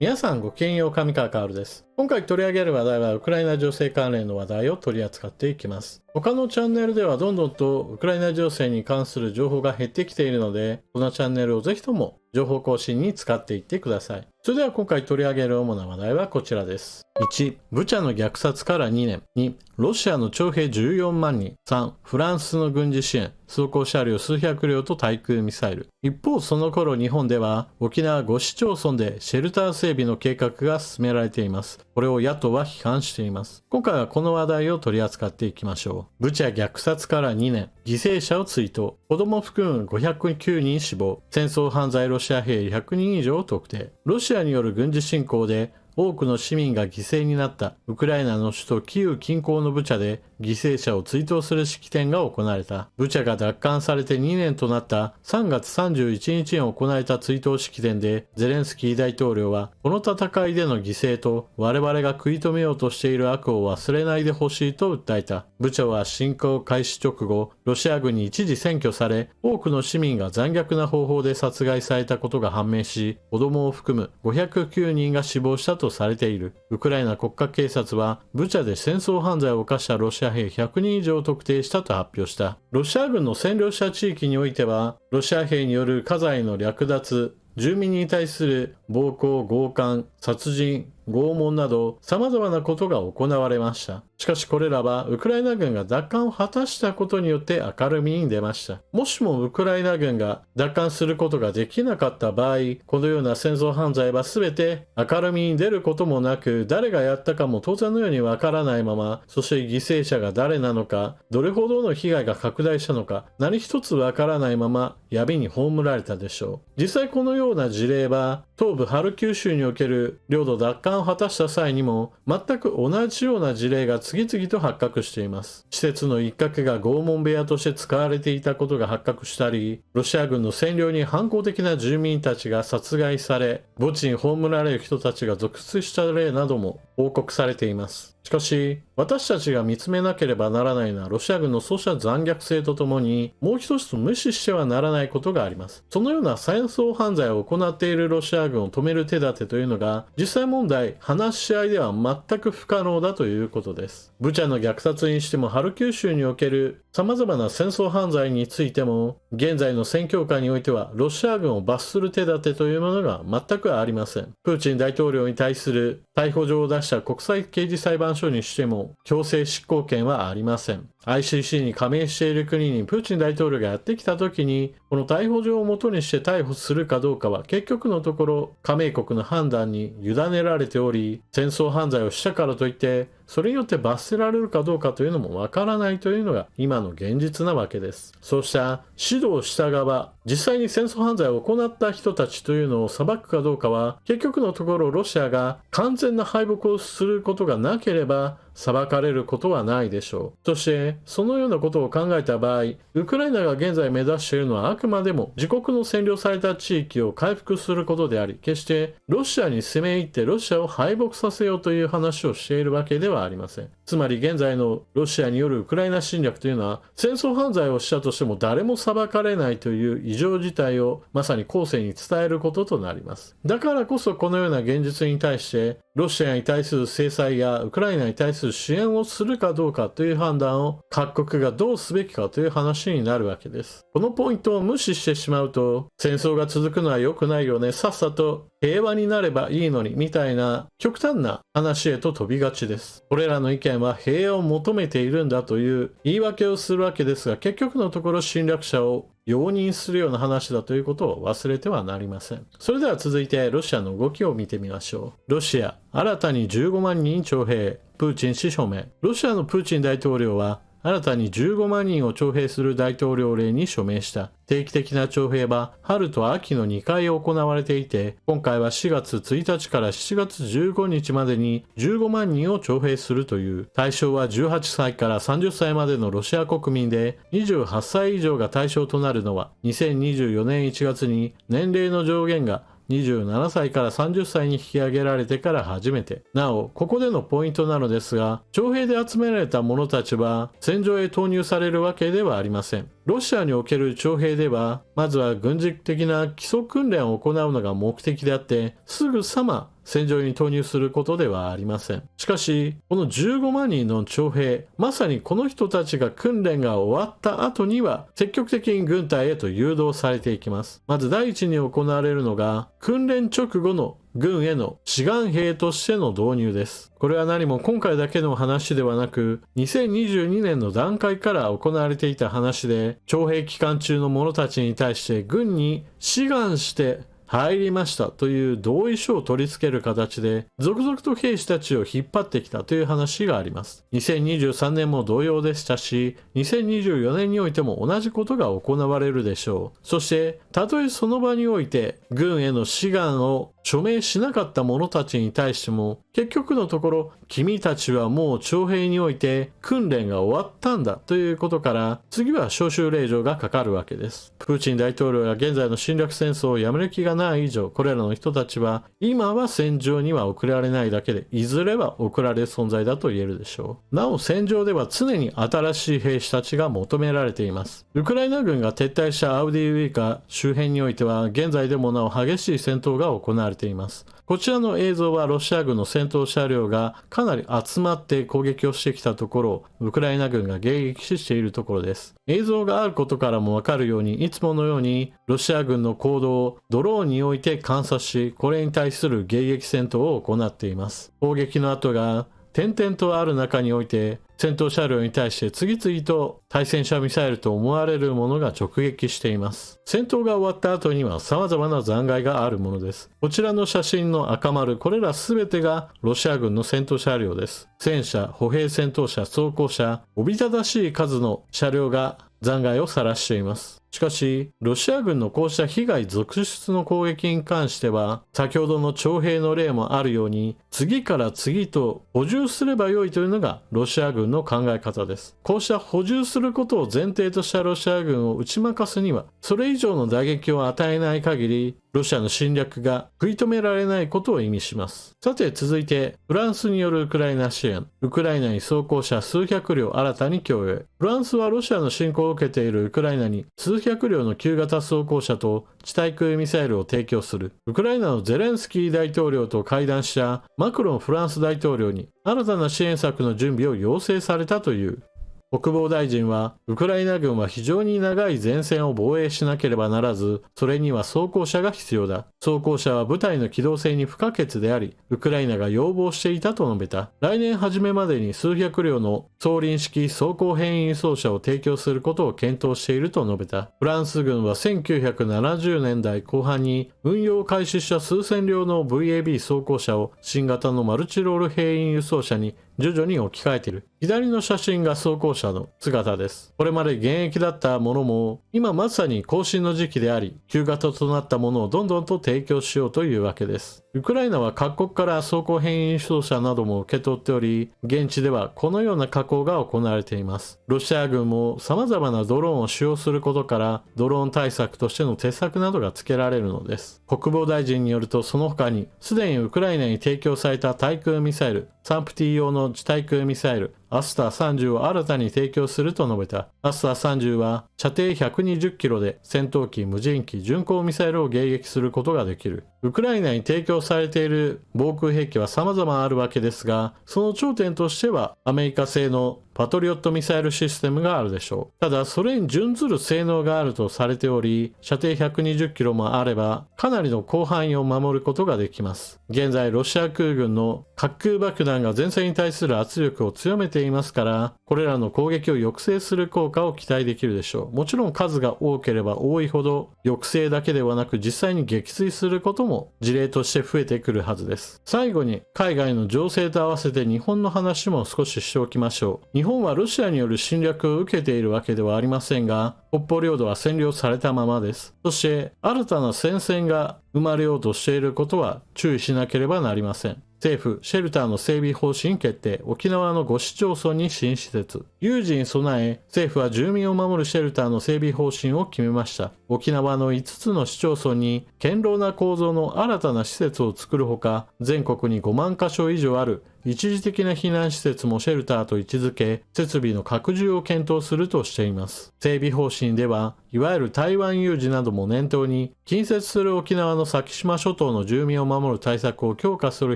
皆さんごきげんよう、上川薫です。今回取り上げる話題はウクライナ情勢関連の話題を取り扱っていきます。他のチャンネルではどんどんとウクライナ情勢に関する情報が減ってきているので、このチャンネルをぜひとも情報更新に使っていってください。それでは今回取り上げる主な話題はこちらです。1、ブチャの虐殺から2年。2、ロシアの徴兵14万人。3、フランスの軍事支援。装甲車両数百両と対空ミサイル。一方、その頃日本では沖縄5市町村でシェルター整備の計画が進められています。これを野党は批判しています。今回はこの話題を取り扱っていきましょう。ブチャ虐殺から2年。犠牲者を追悼。子供含む509人死亡。戦争犯罪ロシア兵100人以上特定。ロシアによる軍事侵攻で多くの市民が犠牲になったウクライナの首都キーウ近郊のブチャで犠牲者を追悼する式典が行われた。ブチャが奪還されて2年となった3月31日に行われた追悼式典で、ゼレンスキー大統領はこの戦いでの犠牲と我々が食い止めようとしている悪を忘れないでほしいと訴えた。ブチャは侵攻開始直後、ロシア軍に一時占拠され、多くの市民が残虐な方法で殺害されたことが判明し、子供を含む509人が死亡したとされている。ウクライナ国家警察はブチャで戦争犯罪を犯したロシア兵100人以上を特定したと発表した。ロシア軍の占領した地域においては、ロシア兵による家財の略奪、住民に対する暴行、強姦、殺人、拷問など様々なことが行われました。しかしこれらはウクライナ軍が奪還を果たしたことによって明るみに出ました。もしもウクライナ軍が奪還することができなかった場合、このような戦争犯罪は全て明るみに出ることもなく、誰がやったかも当然のようにわからないまま、そして犠牲者が誰なのか、どれほどの被害が拡大したのか、何一つわからないまま闇に葬られたでしょう。実際このような事例は東部ハルキウ州における領土奪還を果たした際にも全く同じような事例が次々と発覚しています。施設の一角が拷問部屋として使われていたことが発覚したり、ロシア軍の占領に反抗的な住民たちが殺害され、墓地に葬られる人たちが続出した例なども報告されています。しかし、私たちが見つめなければならないのはロシア軍のそうした残虐性とともに、もう一つ無視してはならないことがあります。そのような戦争犯罪を行っているロシア軍を止める手立てというのが、実際問題、話し合いでは全く不可能だということです。ブチャの虐殺にしても、ハルキウ州における様々な戦争犯罪についても、現在の戦況下においては、ロシア軍を罰する手立てというものが全くありません。プーチン大統領に対する逮捕状を出した国際刑事裁判所にしても、強制執行権はありません。ICC に加盟している国にプーチン大統領がやってきた時に、この逮捕状をもとにして逮捕するかどうかは結局のところ加盟国の判断に委ねられており、戦争犯罪をしたからといってそれによって罰せられるかどうかというのもわからないというのが今の現実なわけです。そうした指導した側、実際に戦争犯罪を行った人たちというのを裁くかどうかは、結局のところロシアが完全な敗北をすることがなければ裁かれることはないでしょう。そしてそのようなことを考えた場合、ウクライナが現在目指しているのはあくまでも自国の占領された地域を回復することであり、決してロシアに攻め入ってロシアを敗北させようという話をしているわけではありません。つまり現在のロシアによるウクライナ侵略というのは、戦争犯罪をしたとしても誰も裁かれないという異常事態をまさに後世に伝えることとなります。だからこそこのような現実に対してロシアに対する制裁やウクライナに対する支援をするかどうかという判断を各国がどうすべきかという話になるわけです。このポイントを無視してしまうと、戦争が続くのは良くないよね、さっさと平和になればいいのにみたいな極端な話へと飛びがちです。これらの意見は平和を求めているんだという言い訳をするわけですが、結局のところ侵略者を容認するような話だということを忘れてはなりません。それでは続いてロシアの動きを見てみましょう。ロシア、新たに15万人徴兵、プーチン氏署名。ロシアのプーチン大統領は新たに15万人を徴兵する大統領令に署名した。定期的な徴兵は春と秋の2回行われていて、今回は4月1日から7月15日までに15万人を徴兵するという。対象は18歳から30歳までのロシア国民で、28歳以上が対象となるのは2024年1月に年齢の上限が27歳から30歳に引き上げられてから初めて。なお、ここでのポイントなのですが、徴兵で集められた者たちは戦場へ投入されるわけではありません。ロシアにおける徴兵では、まずは軍事的な基礎訓練を行うのが目的であって、すぐさま戦場に投入することではありません。しかし、この15万人の徴兵、まさにこの人たちが訓練が終わった後には、積極的に軍隊へと誘導されていきます。まず第一に行われるのが、訓練直後の軍への志願兵としての導入です。これは何も今回だけの話ではなく、2022年の段階から行われていた話で、徴兵期間中の者たちに対して軍に志願して入りましたという同意書を取り付ける形で続々と兵士たちを引っ張ってきたという話があります。2023年も同様でしたし、2024年においても同じことが行われるでしょう。そしてたとえその場において軍への志願を署名しなかった者たちに対しても、結局のところ君たちはもう徴兵において訓練が終わったんだということから、次は招集令状がかかるわけです。プーチン大統領が現在の侵略戦争をやめる気がない以上、これらの人たちは今は戦場には送られないだけで、いずれは送られる存在だと言えるでしょう。なお戦場では常に新しい兵士たちが求められています。ウクライナ軍が撤退したアウディウイカ周辺においては、現在でもなお激しい戦闘が行われています。こちらの映像はロシア軍の戦闘車両がかなり集まって攻撃をしてきたところをウクライナ軍が迎撃死しているところです。映像があることからもわかるように、いつものようにロシア軍の行動をドローンにおいて観察し、これに対する迎撃戦闘を行っています。攻撃の跡が点々とある中において、戦闘車両に対して次々と対戦車ミサイルと思われるものが直撃しています。戦闘が終わった後には様々な残骸があるものです。こちらの写真の赤丸、これら全てがロシア軍の戦闘車両です。戦車、歩兵戦闘車、装甲車、おびただしい数の車両が残骸を晒しています。しかし、ロシア軍のこうした被害続出の攻撃に関しては、先ほどの徴兵の例もあるように、次から次と補充すればよいというのがロシア軍の考え方です。こうした補充することを前提としたロシア軍を打ち負かすには、それ以上の打撃を与えない限り、ロシアの侵略が食い止められないことを意味します。さて続いて、フランスによるウクライナ支援。ウクライナに装甲車数百両新たに供与。フランスはロシアの侵攻を受けているウクライナに数百両の旧型装甲車と地対空ミサイルを提供する。ウクライナのゼレンスキー大統領と会談したマクロンフランス大統領に新たな支援策の準備を要請されたという。国防大臣は、ウクライナ軍は非常に長い前線を防衛しなければならず、それには装甲車が必要だ。装甲車は部隊の機動性に不可欠であり、ウクライナが要望していたと述べた。来年初めまでに数百両の装輪式装甲変異輸送車を提供することを検討していると述べた。フランス軍は1970年代後半に運用を開始した数千両の VAB 装甲車を新型のマルチロール変異輸送車に徐々に置き換えている。左の写真が装甲車の姿です。これまで現役だったものも、今まさに更新の時期であり、旧型となったものをどんどんと提供しようというわけです。ウクライナは各国から装甲変異輸送車なども受け取っており、現地ではこのような加工が行われています。ロシア軍も様々なドローンを使用することから、ドローン対策としての鉄柵などが付けられるのです。国防大臣によると、その他に、すでにウクライナに提供された対空ミサイル、サンプティ用の地対空ミサイル、アスター30を新たに提供すると述べた。アスター30は射程120キロで戦闘機、無人機、巡航ミサイルを迎撃することができる。ウクライナに提供されている防空兵器は様々あるわけですが、その頂点としてはアメリカ製のパトリオットミサイルシステムがあるでしょう。ただそれに準ずる性能があるとされており、射程120キロもあればかなりの広範囲を守ることができます。現在ロシア空軍の滑空爆弾が前線に対する圧力を強めていますから、これらの攻撃を抑制する効果を期待できるでしょう。もちろん数が多ければ多いほど抑制だけではなく実際に撃墜することも事例として増えてくるはずです。最後に海外の情勢と合わせて日本の話も少ししておきましょう。日本はロシアによる侵略を受けているわけではありませんが、北方領土は占領されたままです。そして新たな戦線が生まれようとしていることは注意しなければなりません。政府、シェルターの整備方針決定、沖縄の5市町村に新施設。有事に備え、政府は住民を守るシェルターの整備方針を決めました。沖縄の5つの市町村に堅牢な構造の新たな施設を作るほか、全国に5万カ所以上ある一時的な避難施設もシェルターと位置づけ、設備の拡充を検討するとしています。整備方針では、いわゆる台湾有事なども念頭に、近接する沖縄の先島諸島の住民を守る対策を強化する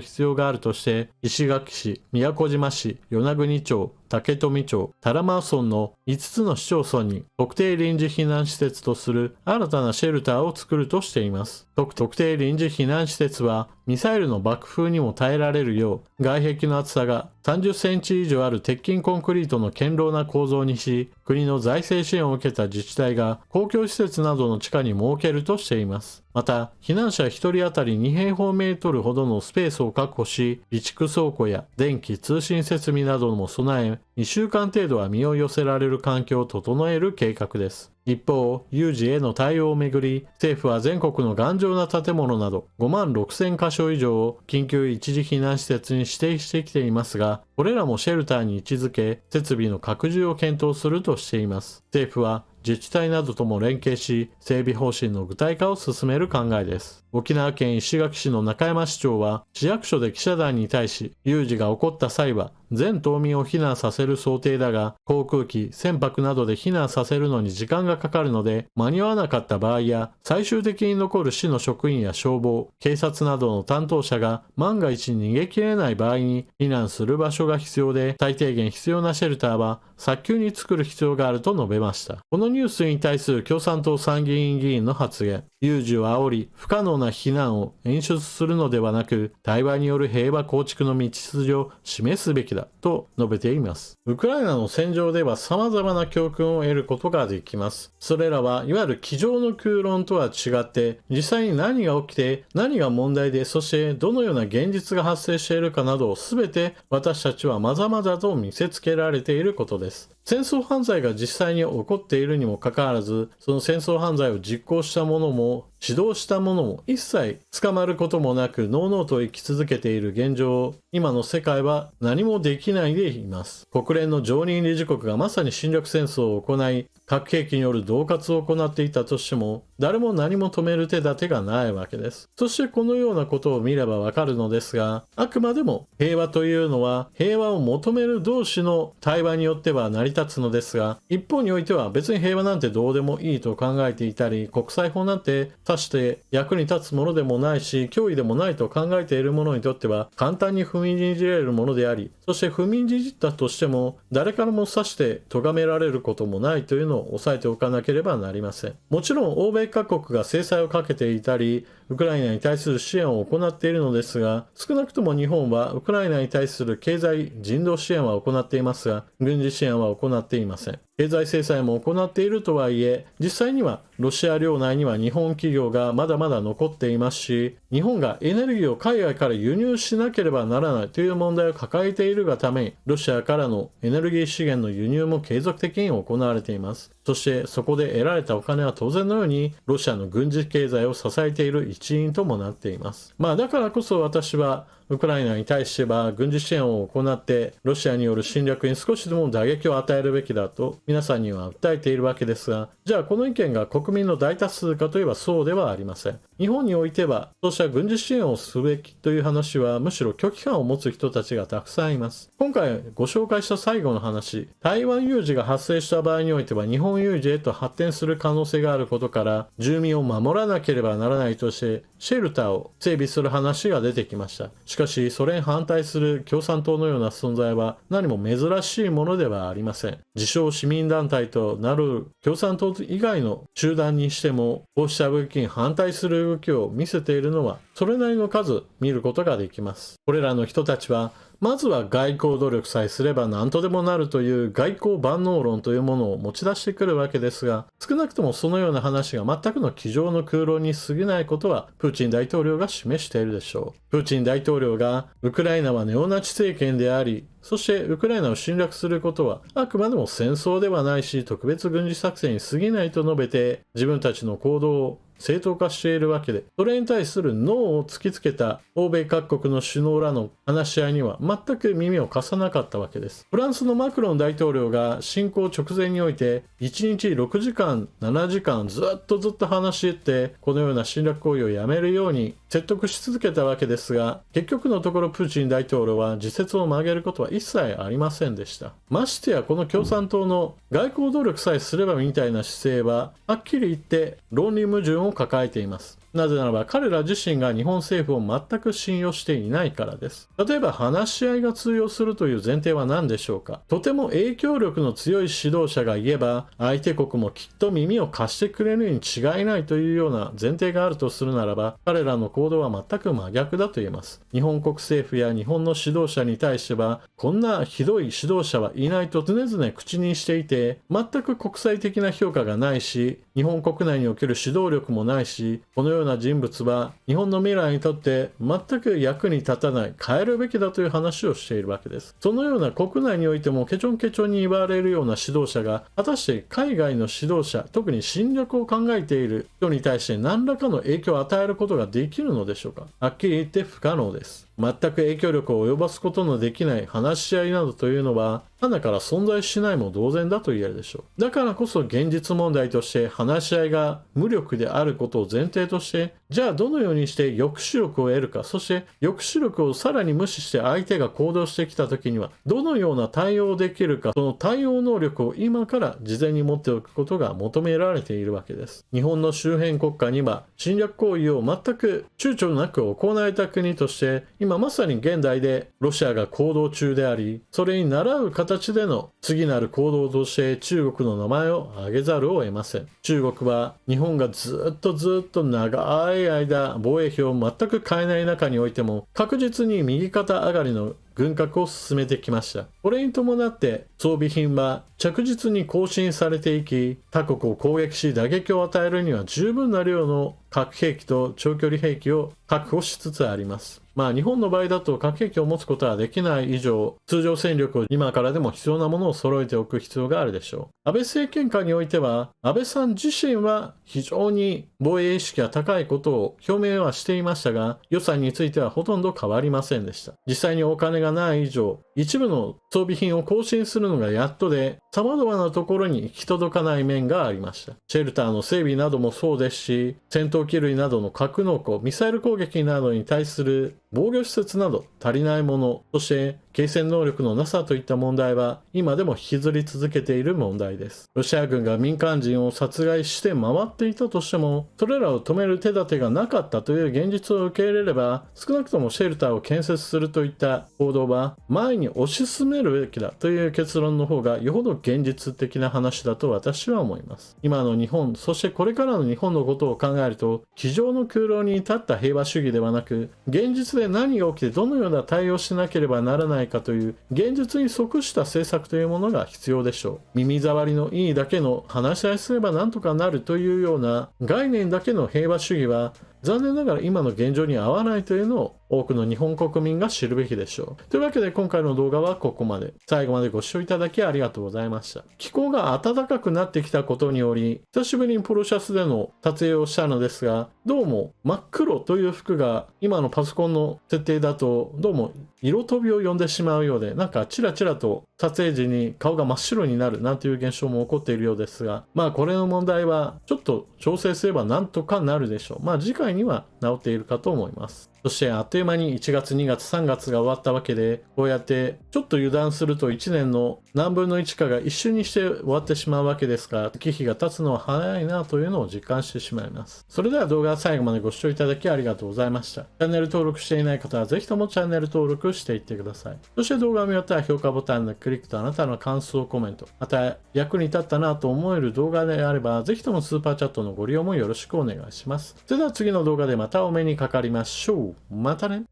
必要があるとして、石垣市、宮古島市、与那国町、竹富町、多良間村の5つの市町村に特定臨時避難施設とする新たなシェルターを作るとしています。特定臨時避難施設はミサイルの爆風にも耐えられるよう外壁の厚さが30センチ以上ある鉄筋コンクリートの堅牢な構造にし、国の財政支援を受けた自治体が公共施設などの地下に設けるとしています。また、避難者1人当たり2平方メートルほどのスペースを確保し、備蓄倉庫や電気通信設備なども備え、2週間程度は身を寄せられる環境を整える計画です。一方、有事への対応をめぐり、政府は全国の頑丈な建物など5万6000カ所以上を緊急一時避難施設に指定してきていますが、これらもシェルターに位置づけ、設備の拡充を検討するとしています。政府は自治体などとも連携し、整備方針の具体化を進める考えです。沖縄県石垣市の中山市長は、市役所で記者団に対し、有事が起こった際は、全島民を避難させる想定だが、航空機、船舶などで避難させるのに時間がかかるので、間に合わなかった場合や、最終的に残る市の職員や消防、警察などの担当者が万が一逃げ切れない場合に避難する場所が必要で、最低限必要なシェルターは早急に作る必要があると述べました。このニュースに対する共産党参議院議員の発言、有事を煽り、不可能な避難を演出するのではなく、対話による平和構築の道筋を示すべきだと述べています。ウクライナの戦場では様々な教訓を得ることができます。それらはいわゆる机上の空論とは違って、実際に何が起きて、何が問題で、そしてどのような現実が発生しているかなどを全て私たちはまざまざと見せつけられていることです。戦争犯罪が実際に起こっているにもかかわらず、その戦争犯罪を実行した者も指導した者も一切捕まることもなく、のうのうと生き続けている現状を今の世界は何もできないでいます。国連の常任理事国がまさに侵略戦争を行い、核兵器による恫喝を行っていたとしても、誰も何も止める手立てがないわけです。そしてこのようなことを見ればわかるのですが、あくまでも平和というのは平和を求める同士の対話によっては成り立つのですが、一方においては別に平和なんてどうでもいいと考えていたり、国際法なんてさして役に立つものでもないし、脅威でもないと考えている者にとっては簡単に踏みにじれるものであり、そして踏みにじったとしても誰からも指して咎められることもないというのを押さえておかなければなりません。もちろん欧米各国が制裁をかけていたり、ウクライナに対する支援を行っているのですが、少なくとも日本はウクライナに対する経済人道支援は行っていますが、軍事支援は行っていません。経済制裁も行っているとはいえ、実際にはロシア領内には日本企業がまだまだ残っていますし、日本がエネルギーを海外から輸入しなければならないという問題を抱えているがために、ロシアからのエネルギー資源の輸入も継続的に行われています。そしてそこで得られたお金は当然のようにロシアの軍事経済を支えている一因ともなっています。だからこそ私はウクライナに対しては軍事支援を行ってロシアによる侵略に少しでも打撃を与えるべきだと皆さんには訴えているわけですが、じゃあこの意見が国民の大多数かといえばそうではありません。日本においてはそうした軍事支援をすべきという話はむしろ拒否感を持つ人たちがたくさんいます。今回ご紹介した最後の話、台湾有事が発生した場合においては日本有事へと発展する可能性があることから住民を守らなければならないとしてシェルターを整備する話が出てきました。しかしそれに反対する共産党のような存在は何も珍しいものではありません。自称市民団体となる共産党以外の集団にしてもこうした動きに反対する動きを見せているのはそれなりの数見ることができます。これらの人たちはまずは外交努力さえすれば何とでもなるという外交万能論というものを持ち出してくるわけですが、少なくともそのような話が全くの机上の空論に過ぎないことはプーチン大統領が示しているでしょう。プーチン大統領がウクライナはネオナチ政権であり、そしてウクライナを侵略することはあくまでも戦争ではないし特別軍事作戦に過ぎないと述べて自分たちの行動を正当化しているわけで、それに対するノーを突きつけた欧米各国の首脳らの話し合いには全く耳を貸さなかったわけです。フランスのマクロン大統領が侵攻直前において1日6時間7時間ずっと話し合ってこのような侵略行為をやめるように説得し続けたわけですが、結局のところプーチン大統領は自説を曲げることは一切ありませんでした。ましてやこの共産党の外交努力さえすればみたいな姿勢ははっきり言って論理矛盾を抱えています。なぜならば彼ら自身が日本政府を全く信用していないからです。例えば話し合いが通用するという前提は何でしょうか。とても影響力の強い指導者が言えば相手国もきっと耳を貸してくれるに違いないというような前提があるとするならば、彼らの行動は全く真逆だと言えます。日本国政府や日本の指導者に対してはこんなひどい指導者はいないと常々口にしていて、全く国際的な評価がないし、日本国内における指導力もないし、このような人物は日本の未来にとって全く役に立たない、変えるべきだという話をしているわけです。そのような国内においてもケチョンケチョンに言われるような指導者が果たして海外の指導者、特に侵略を考えている人に対して何らかの影響を与えることができるのでしょうか。はっきり言って不可能です。全く影響力を及ぼすことのできない話し合いなどというのは花から存在しないも同然だと言えるでしょう。だからこそ現実問題として話し合いが無力であることを前提として、じゃあどのようにして抑止力を得るか、そして抑止力をさらに無視して相手が行動してきた時にはどのような対応できるか、その対応能力を今から事前に持っておくことが求められているわけです。日本の周辺国家には侵略行為を全く躊躇なく行えた国として今まさに現代でロシアが行動中であり、それに倣う形での次なる行動として中国の名前を挙げざるを得ません。中国は日本がずっと長い間防衛費を全く変えない中においても確実に右肩上がりの軍拡を進めてきました。これに伴って装備品は着実に更新されていき、他国を攻撃し打撃を与えるには十分な量の核兵器と長距離兵器を確保しつつあります。日本の場合だと核兵器を持つことはできない以上、通常戦力を今からでも必要なものを揃えておく必要があるでしょう。安倍政権下においては、安倍さん自身は非常に防衛意識が高いことを表明はしていましたが、予算についてはほとんど変わりませんでした。実際にお金がない以上、一部の装備品を更新するのがやっとで、様々なところに行き届かない面がありました。シェルターの整備などもそうですし、戦闘機類などの格納庫、ミサイル攻撃などに対する防御施設など足りないもの、そして継戦能力のなさといった問題は今でも引きずり続けている問題です。ロシア軍が民間人を殺害して回っていたとしても、それらを止める手立てがなかったという現実を受け入れれば、少なくともシェルターを建設するといった行動は前に推し進めるべきだという結論の方がよほど現実的な話だと私は思います。今の日本、そしてこれからの日本のことを考えると、机上の空論に立った平和主義ではなく、現実で何が起きてどのような対応しなければならないかという現実に即した政策というものが必要でしょう。耳障りのいいだけの話し合いすればなんとかなるというような概念だけの平和主義は残念ながら今の現状に合わないというのを多くの日本国民が知るべきでしょう。というわけで今回の動画はここまで。最後までご視聴いただきありがとうございました。気候が暖かくなってきたことにより、久しぶりにポロシャツでの撮影をしたのですが、どうも真っ黒という服が今のパソコンの設定だとどうも色飛びを呼んでしまうようで、なんかチラチラと撮影時に顔が真っ白になるなんていう現象も起こっているようですが、これの問題はちょっと調整すればなんとかなるでしょう。次回には治っているかと思います。そしてあっという間に1月、2月、3月が終わったわけで、こうやってちょっと油断すると1年の何分の1かが一瞬にして終わってしまうわけですから、月日が経つのは早いなというのを実感してしまいます。それでは動画最後までご視聴いただきありがとうございました。チャンネル登録していない方はぜひともチャンネル登録していってください。そして動画を見終わったら評価ボタンのクリックとあなたの感想コメント、また役に立ったなと思える動画であれば、ぜひともスーパーチャットのご利用もよろしくお願いします。それでは次の動画でまたお目にかかりましょう。またね。